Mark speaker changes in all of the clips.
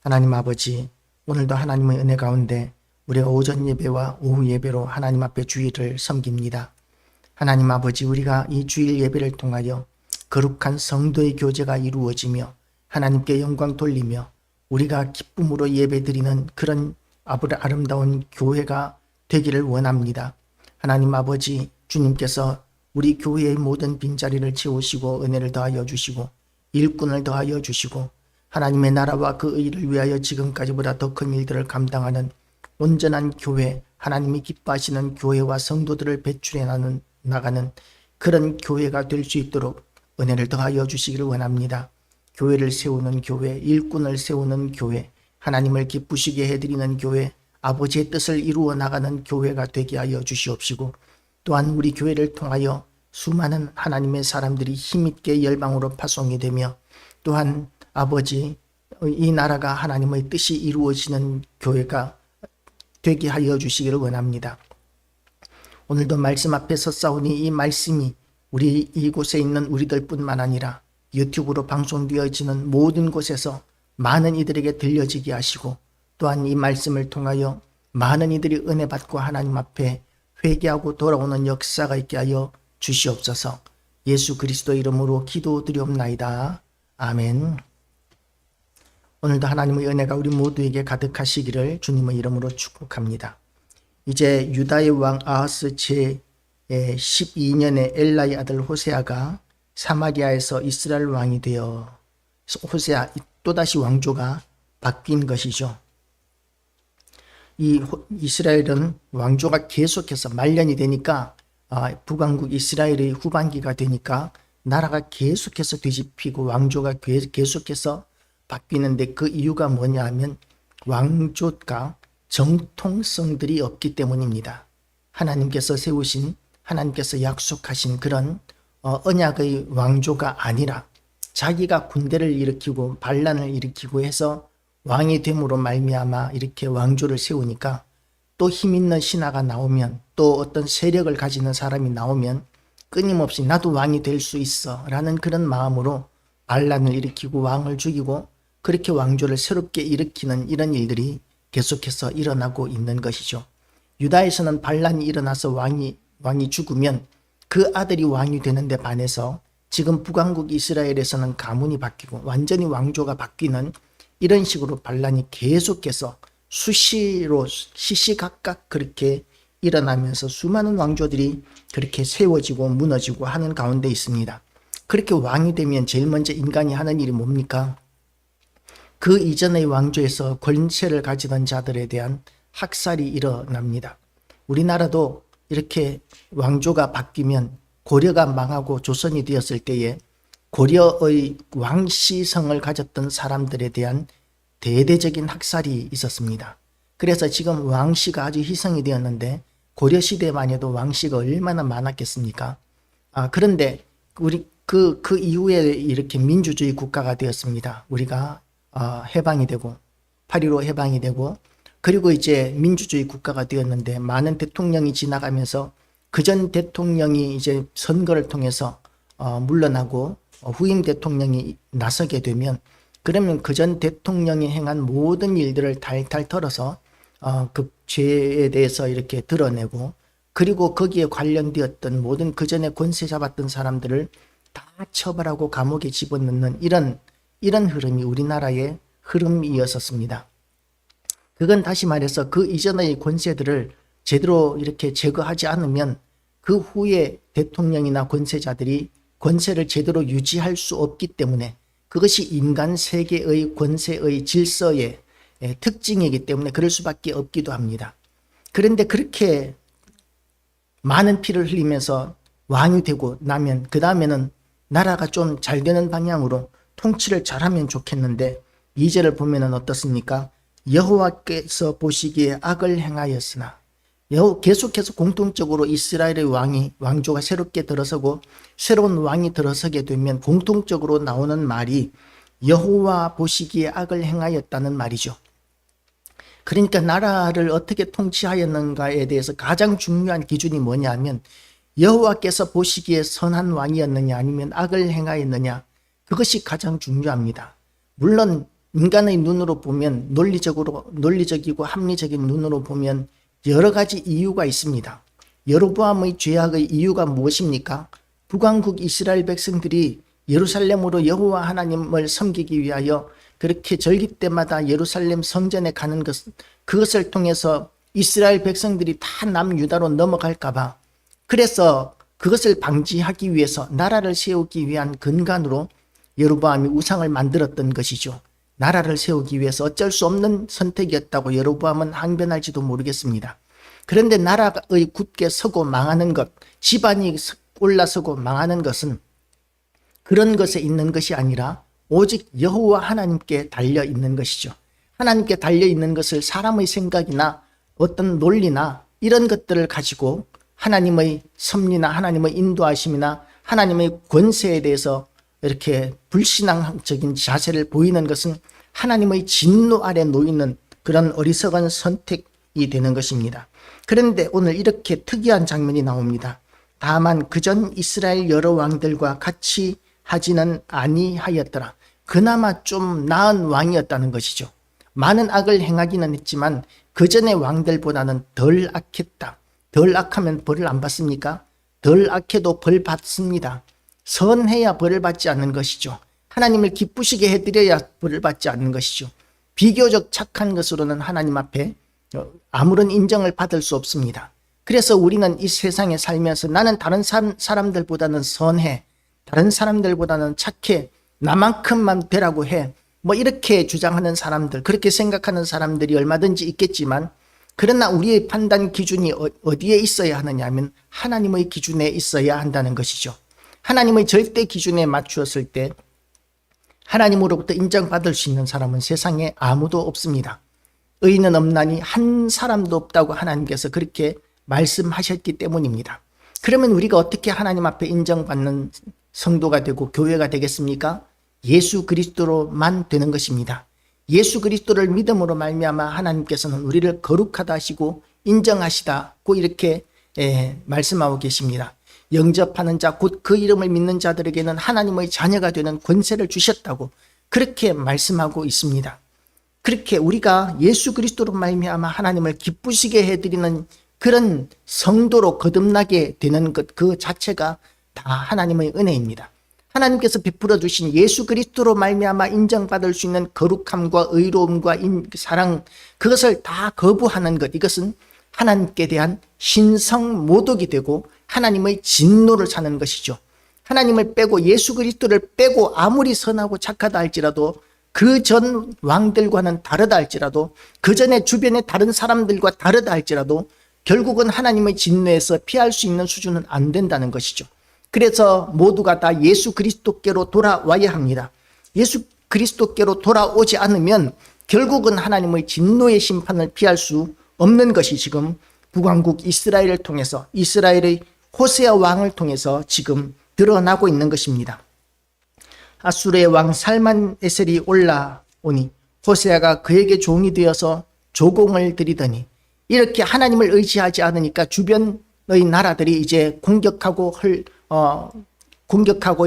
Speaker 1: 하나님 아버지, 오늘도 하나님의 은혜 가운데 우리가 오전 예배와 오후 예배로 하나님 앞에 주일을 섬깁니다. 하나님 아버지, 우리가 이 주일 예배를 통하여 거룩한 성도의 교제가 이루어지며 하나님께 영광 돌리며 우리가 기쁨으로 예배드리는 그런 아름다운 교회가 되기를 원합니다. 하나님 아버지, 주님께서 우리 교회의 모든 빈자리를 채우시고 은혜를 더하여 주시고 일꾼을 더하여 주시고 하나님의 나라와 그 의를 위하여 지금까지보다 더 큰 일들을 감당하는 온전한 교회, 하나님이 기뻐하시는 교회와 성도들을 배출해 나가는 그런 교회가 될 수 있도록 은혜를 더하여 주시기를 원합니다. 교회를 세우는 교회, 일꾼을 세우는 교회, 하나님을 기쁘시게 해드리는 교회, 아버지의 뜻을 이루어 나가는 교회가 되게 하여 주시옵시고, 또한 우리 교회를 통하여 수많은 하나님의 사람들이 힘있게 열방으로 파송이 되며, 또한 아버지, 이 나라가 하나님의 뜻이 이루어지는 교회가 되게 하여 주시기를 원합니다. 오늘도 말씀 앞에 서싸우니 이 말씀이 우리 이곳에 있는 우리들 뿐만 아니라 유튜브로 방송되어지는 모든 곳에서 많은 이들에게 들려지게 하시고, 또한 이 말씀을 통하여 많은 이들이 은혜 받고 하나님 앞에 회개하고 돌아오는 역사가 있게 하여 주시옵소서. 예수 그리스도 이름으로 기도드리옵나이다. 아멘. 오늘도 하나님의 은혜가 우리 모두에게 가득하시기를 주님의 이름으로 축복합니다. 이제 유다의 왕 아하스 제 12년에 엘라의 아들 호세아가 사마리아에서 이스라엘 왕이 되어 호세아 또다시 왕조가 바뀐 것이죠. 이 이스라엘은 왕조가 계속해서 말년이 되니까 북왕국 이스라엘의 후반기가 되니까 나라가 계속해서 뒤집히고 왕조가 계속해서 바뀌는데, 그 이유가 뭐냐 하면 왕조가 정통성들이 없기 때문입니다. 하나님께서 세우신, 하나님께서 약속하신 그런 언약의 왕조가 아니라 자기가 군대를 일으키고 반란을 일으키고 해서 왕이 됨으로 말미암아 이렇게 왕조를 세우니까, 또 힘있는 신하가 나오면, 또 어떤 세력을 가지는 사람이 나오면 끊임없이 나도 왕이 될 수 있어 라는 그런 마음으로 반란을 일으키고 왕을 죽이고 그렇게 왕조를 새롭게 일으키는 이런 일들이 계속해서 일어나고 있는 것이죠. 유다에서는 반란이 일어나서 왕이 죽으면 그 아들이 왕이 되는데 반해서 지금 북왕국 이스라엘에서는 가문이 바뀌고 완전히 왕조가 바뀌는 이런 식으로 반란이 계속해서 수시로 시시각각 그렇게 일어나면서 수많은 왕조들이 그렇게 세워지고 무너지고 하는 가운데 있습니다. 그렇게 왕이 되면 제일 먼저 인간이 하는 일이 뭡니까? 그 이전의 왕조에서 권세를 가지던 자들에 대한 학살이 일어납니다. 우리나라도 이렇게 왕조가 바뀌면 고려가 망하고 조선이 되었을 때에 고려의 왕시성을 가졌던 사람들에 대한 대대적인 학살이 있었습니다. 그래서 지금 왕씨가 아주 희성이 되었는데, 고려시대만 해도 왕씨가 얼마나 많았겠습니까? 그런데 우리 그 이후에 이렇게 민주주의 국가가 되었습니다. 우리가 해방이 되고 8.15 해방이 되고, 그리고 이제 민주주의 국가가 되었는데 많은 대통령이 지나가면서 그전 대통령이 이제 선거를 통해서 물러나고 후임 대통령이 나서게 되면, 그러면 그전 대통령이 행한 모든 일들을 탈탈 털어서 그 죄에 대해서 이렇게 드러내고, 그리고 거기에 관련되었던 모든 그전에 권세 잡았던 사람들을 다 처벌하고 감옥에 집어넣는 이런 흐름이 우리나라의 흐름이었었습니다. 그건 다시 말해서 그 이전의 권세들을 제대로 이렇게 제거하지 않으면 그 후에 대통령이나 권세자들이 권세를 제대로 유지할 수 없기 때문에, 그것이 인간 세계의 권세의 질서의 특징이기 때문에 그럴 수밖에 없기도 합니다. 그런데 그렇게 많은 피를 흘리면서 왕이 되고 나면 그 다음에는 나라가 좀 잘 되는 방향으로 통치를 잘하면 좋겠는데, 2절을 보면은 어떻습니까? 여호와께서 보시기에 악을 행하였으나, 계속해서 공통적으로 이스라엘의 왕조가 새롭게 들어서고 새로운 왕이 들어서게 되면 공통적으로 나오는 말이 여호와 보시기에 악을 행하였다는 말이죠. 그러니까 나라를 어떻게 통치하였는가에 대해서 가장 중요한 기준이 뭐냐면, 여호와께서 보시기에 선한 왕이었느냐 아니면 악을 행하였느냐, 그것이 가장 중요합니다. 물론 인간의 눈으로 보면 논리적이고 합리적인 눈으로 보면 여러 가지 이유가 있습니다. 여로보암의 죄악의 이유가 무엇입니까? 북왕국 이스라엘 백성들이 예루살렘으로 여호와 하나님을 섬기기 위하여 그렇게 절기 때마다 예루살렘 성전에 가는 것은 그것을 통해서 이스라엘 백성들이 다 남유다로 넘어갈까 봐, 그래서 그것을 방지하기 위해서 나라를 세우기 위한 근간으로 여로보암이 우상을 만들었던 것이죠. 나라를 세우기 위해서 어쩔 수 없는 선택이었다고 여로보암은 항변할지도 모르겠습니다. 그런데 나라의 굳게 서고 망하는 것, 집안이 올라서고 망하는 것은 그런 것에 있는 것이 아니라 오직 여호와 하나님께 달려 있는 것이죠. 하나님께 달려 있는 것을 사람의 생각이나 어떤 논리나 이런 것들을 가지고 하나님의 섭리나 하나님의 인도하심이나 하나님의 권세에 대해서 이렇게 불신앙적인 자세를 보이는 것은 하나님의 진노 아래 놓이는 그런 어리석은 선택이 되는 것입니다. 그런데 오늘 이렇게 특이한 장면이 나옵니다. 다만 그전 이스라엘 여러 왕들과 같이 하지는 아니하였더라. 그나마 좀 나은 왕이었다는 것이죠. 많은 악을 행하기는 했지만 그전의 왕들보다는 덜 악했다. 덜 악하면 벌을 안 받습니까? 덜 악해도 벌 받습니다. 선해야 벌을 받지 않는 것이죠. 하나님을 기쁘시게 해드려야 벌을 받지 않는 것이죠. 비교적 착한 것으로는 하나님 앞에 아무런 인정을 받을 수 없습니다. 그래서 우리는 이 세상에 살면서 나는 다른 사람들보다는 선해, 다른 사람들보다는 착해, 나만큼만 되라고 해, 뭐 이렇게 주장하는 사람들, 그렇게 생각하는 사람들이 얼마든지 있겠지만, 그러나 우리의 판단 기준이 어디에 있어야 하느냐 하면 하나님의 기준에 있어야 한다는 것이죠. 하나님의 절대 기준에 맞추었을 때 하나님으로부터 인정받을 수 있는 사람은 세상에 아무도 없습니다. 의인은 없나니 한 사람도 없다고 하나님께서 그렇게 말씀하셨기 때문입니다. 그러면 우리가 어떻게 하나님 앞에 인정받는 성도가 되고 교회가 되겠습니까? 예수 그리스도로만 되는 것입니다. 예수 그리스도를 믿음으로 말미암아 하나님께서는 우리를 거룩하다 하시고 인정하시다고 이렇게 말씀하고 계십니다. 영접하는 자 곧 그 이름을 믿는 자들에게는 하나님의 자녀가 되는 권세를 주셨다고 그렇게 말씀하고 있습니다. 그렇게 우리가 예수 그리스도로 말미암아 하나님을 기쁘시게 해드리는 그런 성도로 거듭나게 되는 것 그 자체가 다 하나님의 은혜입니다. 하나님께서 베풀어 주신 예수 그리스도로 말미암아 인정받을 수 있는 거룩함과 의로움과 사랑, 그것을 다 거부하는 것, 이것은 하나님께 대한 신성 모독이 되고 하나님의 진노를 사는 것이죠. 하나님을 빼고 예수 그리스도를 빼고 아무리 선하고 착하다 할지라도 그 전 왕들과는 다르다 할지라도 그 전에 주변의 다른 사람들과 다르다 할지라도 결국은 하나님의 진노에서 피할 수 있는 수준은 안 된다는 것이죠. 그래서 모두가 다 예수 그리스도께로 돌아와야 합니다. 예수 그리스도께로 돌아오지 않으면 결국은 하나님의 진노의 심판을 피할 수 없는 것이 지금 북왕국 이스라엘을 통해서 이스라엘의 호세아 왕을 통해서 지금 드러나고 있는 것입니다. 아수르의 왕 살만에셀이 올라오니 호세아가 그에게 종이 되어서 조공을 드리더니 이렇게 하나님을 의지하지 않으니까 주변의 나라들이 이제 공격하고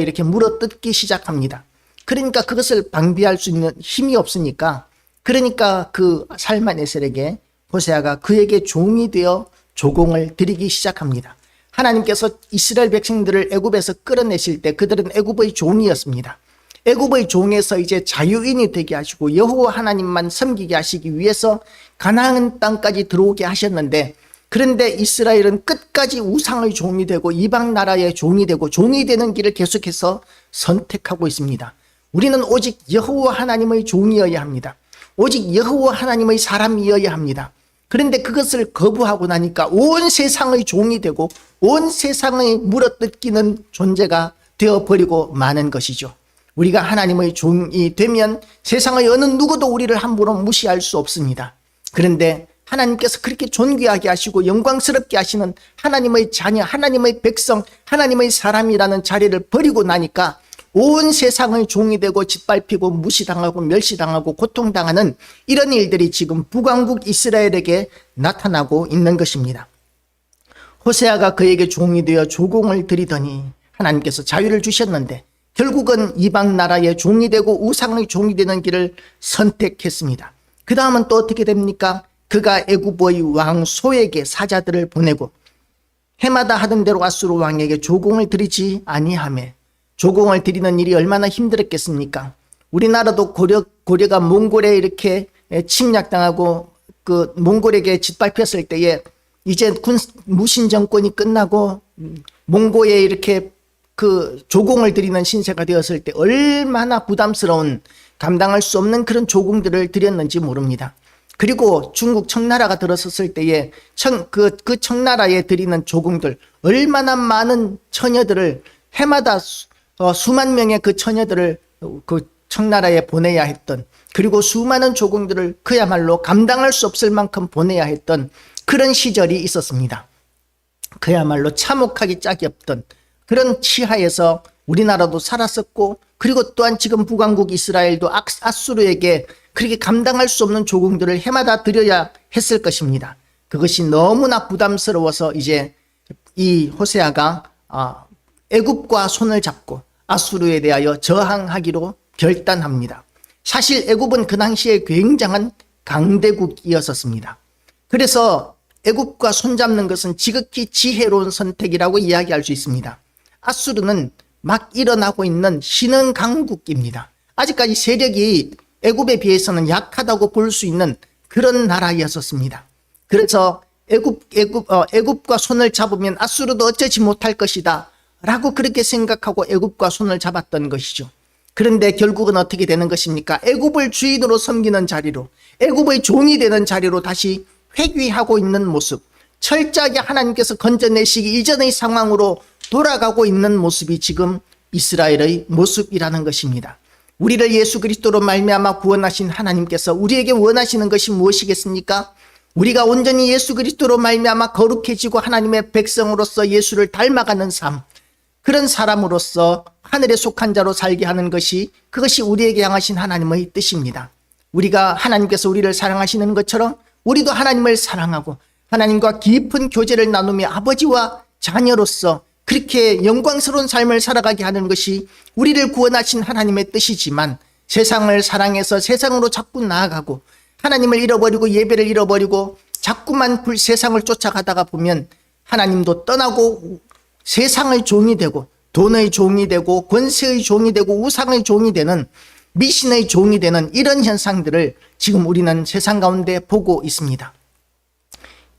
Speaker 1: 이렇게 물어뜯기 시작합니다. 그러니까 그것을 방비할 수 있는 힘이 없으니까, 그러니까 그 살만에셀에게 호세아가 그에게 종이 되어 조공을 드리기 시작합니다. 하나님께서 이스라엘 백성들을 애굽에서 끌어내실 때 그들은 애굽의 종이었습니다. 애굽의 종에서 이제 자유인이 되게 하시고 여호와 하나님만 섬기게 하시기 위해서 가나안 땅까지 들어오게 하셨는데, 그런데 이스라엘은 끝까지 우상의 종이 되고 이방 나라의 종이 되고 종이 되는 길을 계속해서 선택하고 있습니다. 우리는 오직 여호와 하나님의 종이어야 합니다. 오직 여호와 하나님의 사람이어야 합니다. 그런데 그것을 거부하고 나니까 온 세상의 종이 되고 온 세상의 물어뜯기는 존재가 되어버리고 마는 것이죠. 우리가 하나님의 종이 되면 세상의 어느 누구도 우리를 함부로 무시할 수 없습니다. 그런데 하나님께서 그렇게 존귀하게 하시고 영광스럽게 하시는 하나님의 자녀, 하나님의 백성, 하나님의 사람이라는 자리를 버리고 나니까 온 세상의 종이 되고 짓밟히고 무시당하고 멸시당하고 고통당하는 이런 일들이 지금 북왕국 이스라엘에게 나타나고 있는 것입니다. 호세아가 그에게 종이 되어 조공을 드리더니 하나님께서 자유를 주셨는데 결국은 이방 나라의 종이 되고 우상의 종이 되는 길을 선택했습니다. 그 다음은 또 어떻게 됩니까? 그가 애굽의 왕 소에게 사자들을 보내고 해마다 하던 대로 아수르 왕에게 조공을 드리지 아니하매, 조공을 드리는 일이 얼마나 힘들었겠습니까? 우리나라도 고려가 몽골에 이렇게 침략당하고 그 몽골에게 짓밟혔을 때에 이제 무신 정권이 끝나고 몽고에 이렇게 그 조공을 드리는 신세가 되었을 때 얼마나 부담스러운, 감당할 수 없는 그런 조공들을 드렸는지 모릅니다. 그리고 중국 청나라가 들어섰을 때에 그 청나라에 드리는 조공들, 얼마나 많은 처녀들을 해마다 수만 명의 그 처녀들을 그 청나라에 보내야 했던, 그리고 수많은 조공들을 그야말로 감당할 수 없을 만큼 보내야 했던 그런 시절이 있었습니다. 그야말로 참혹하기 짝이 없던 그런 치하에서 우리나라도 살았었고, 그리고 또한 지금 북왕국 이스라엘도 아수르에게 그렇게 감당할 수 없는 조공들을 해마다 드려야 했을 것입니다. 그것이 너무나 부담스러워서 이제 이 호세아가 애굽과 손을 잡고 아수르에 대하여 저항하기로 결단합니다. 사실 애굽은 그 당시에 굉장한 강대국이었습니다. 그래서 애굽과 손잡는 것은 지극히 지혜로운 선택이라고 이야기할 수 있습니다. 아수르는 막 일어나고 있는 신흥 강국입니다. 아직까지 세력이 애굽에 비해서는 약하다고 볼 수 있는 그런 나라였었습니다. 그래서 애굽과 손을 잡으면 아수르도 어쩌지 못할 것이다 라고 그렇게 생각하고 애굽과 손을 잡았던 것이죠. 그런데 결국은 어떻게 되는 것입니까? 애굽을 주인으로 섬기는 자리로, 애굽의 종이 되는 자리로 다시 회귀하고 있는 모습, 철저하게 하나님께서 건져내시기 이전의 상황으로 돌아가고 있는 모습이 지금 이스라엘의 모습이라는 것입니다. 우리를 예수 그리스도로 말미암아 구원하신 하나님께서 우리에게 원하시는 것이 무엇이겠습니까? 우리가 온전히 예수 그리스도로 말미암아 거룩해지고 하나님의 백성으로서 예수를 닮아가는 삶, 그런 사람으로서 하늘에 속한 자로 살게 하는 것이, 그것이 우리에게 향하신 하나님의 뜻입니다. 우리가 하나님께서 우리를 사랑하시는 것처럼 우리도 하나님을 사랑하고 하나님과 깊은 교제를 나누며 아버지와 자녀로서 그렇게 영광스러운 삶을 살아가게 하는 것이 우리를 구원하신 하나님의 뜻이지만, 세상을 사랑해서 세상으로 자꾸 나아가고 하나님을 잃어버리고 예배를 잃어버리고 자꾸만 세상을 쫓아가다가 보면 하나님도 떠나고 세상의 종이 되고 돈의 종이 되고 권세의 종이 되고 우상의 종이 되는, 미신의 종이 되는 이런 현상들을 지금 우리는 세상 가운데 보고 있습니다.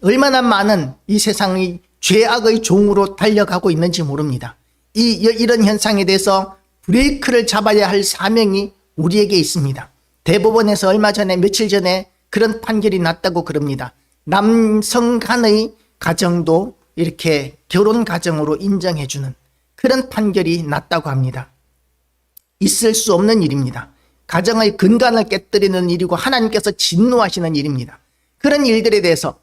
Speaker 1: 얼마나 많은 이 세상의 죄악의 종으로 달려가고 있는지 모릅니다. 이런 현상에 대해서 브레이크를 잡아야 할 사명이 우리에게 있습니다. 대법원에서 며칠 전에 그런 판결이 났다고 그럽니다. 남성 간의 가정도 이렇게 결혼 가정으로 인정해주는 그런 판결이 났다고 합니다. 있을 수 없는 일입니다. 가정의 근간을 깨뜨리는 일이고 하나님께서 진노하시는 일입니다. 그런 일들에 대해서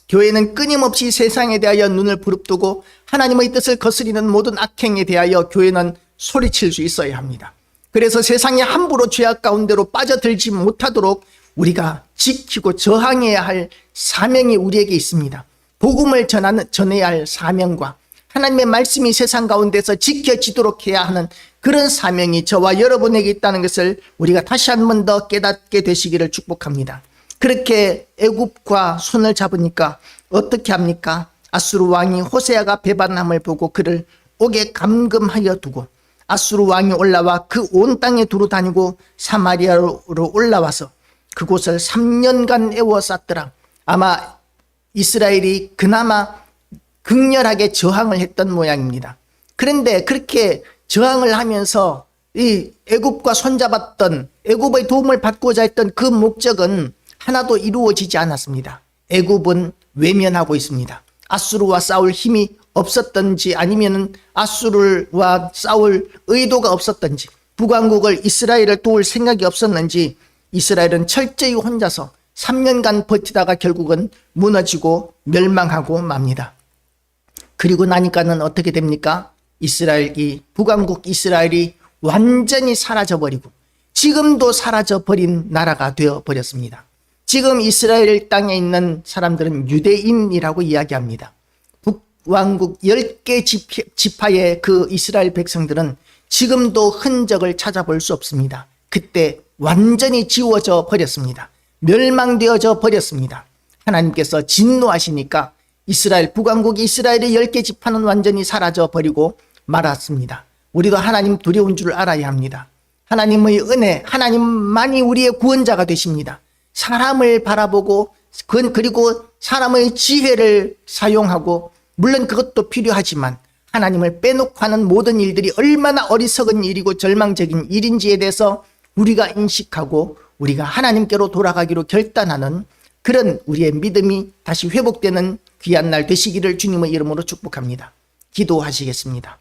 Speaker 1: 교회는 끊임없이 세상에 대하여 눈을 부릅뜨고 하나님의 뜻을 거스리는 모든 악행에 대하여 교회는 소리칠 수 있어야 합니다. 그래서 세상에 함부로 죄악 가운데로 빠져들지 못하도록 우리가 지키고 저항해야 할 사명이 우리에게 있습니다. 복음을 전해야 할 사명과 하나님의 말씀이 세상 가운데서 지켜지도록 해야 하는 그런 사명이 저와 여러분에게 있다는 것을 우리가 다시 한 번 더 깨닫게 되시기를 축복합니다. 그렇게 애굽과 손을 잡으니까 어떻게 합니까? 아수르 왕이 호세아가 배반함을 보고 그를 옥에 감금하여 두고 아수르 왕이 올라와 그 온 땅에 두루 다니고 사마리아로 올라와서 그곳을 3년간 에워쌌더라. 아마 이스라엘이 그나마 극렬하게 저항을 했던 모양입니다. 그런데 그렇게 저항을 하면서 이 애굽과 손잡았던, 애굽의 도움을 받고자 했던 그 목적은 하나도 이루어지지 않았습니다. 애굽은 외면하고 있습니다. 아수르와 싸울 힘이 없었던지 아니면 아수르와 싸울 의도가 없었던지, 북왕국을 이스라엘을 도울 생각이 없었는지 이스라엘은 철저히 혼자서 3년간 버티다가 결국은 무너지고 멸망하고 맙니다. 그리고 나니까는 어떻게 됩니까? 북왕국 이스라엘이 완전히 사라져버리고 지금도 사라져버린 나라가 되어버렸습니다. 지금 이스라엘 땅에 있는 사람들은 유대인이라고 이야기합니다. 북왕국 10개 지파의 그 이스라엘 백성들은 지금도 흔적을 찾아볼 수 없습니다. 그때 완전히 지워져 버렸습니다. 멸망되어져 버렸습니다. 하나님께서 진노하시니까 이스라엘 북왕국 이스라엘의 10개 지파는 완전히 사라져 버리고 말았습니다. 우리도 하나님 두려운 줄 알아야 합니다. 하나님의 은혜, 하나님만이 우리의 구원자가 되십니다. 사람을 바라보고 그리고 사람의 지혜를 사용하고 물론 그것도 필요하지만 하나님을 빼놓고 하는 모든 일들이 얼마나 어리석은 일이고 절망적인 일인지에 대해서 우리가 인식하고 우리가 하나님께로 돌아가기로 결단하는 그런 우리의 믿음이 다시 회복되는 귀한 날 되시기를 주님의 이름으로 축복합니다. 기도하시겠습니다.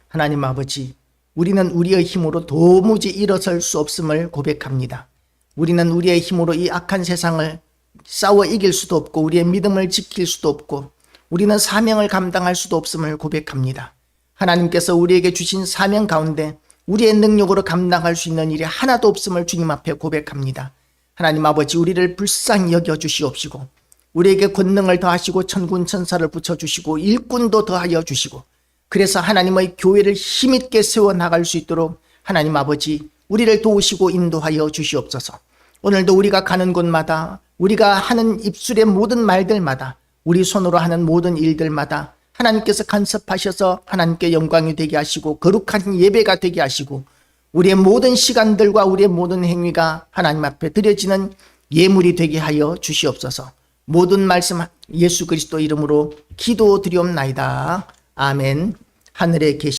Speaker 1: 하나님 아버지, 우리는 우리의 힘으로 도무지 일어설 수 없음을 고백합니다. 우리는 우리의 힘으로 이 악한 세상을 싸워 이길 수도 없고 우리의 믿음을 지킬 수도 없고 우리는 사명을 감당할 수도 없음을 고백합니다. 하나님께서 우리에게 주신 사명 가운데 우리의 능력으로 감당할 수 있는 일이 하나도 없음을 주님 앞에 고백합니다. 하나님 아버지, 우리를 불쌍히 여겨주시옵시고 우리에게 권능을 더하시고 천군 천사를 붙여주시고 일꾼도 더하여 주시고 그래서 하나님의 교회를 힘있게 세워나갈 수 있도록 하나님 아버지 우리를 도우시고 인도하여 주시옵소서. 오늘도 우리가 가는 곳마다 우리가 하는 입술의 모든 말들마다 우리 손으로 하는 모든 일들마다 하나님께서 간섭하셔서 하나님께 영광이 되게 하시고 거룩한 예배가 되게 하시고 우리의 모든 시간들과 우리의 모든 행위가 하나님 앞에 드려지는 예물이 되게 하여 주시옵소서. 모든 말씀 예수 그리스도 이름으로 기도드리옵나이다. 아멘. 하늘에 계신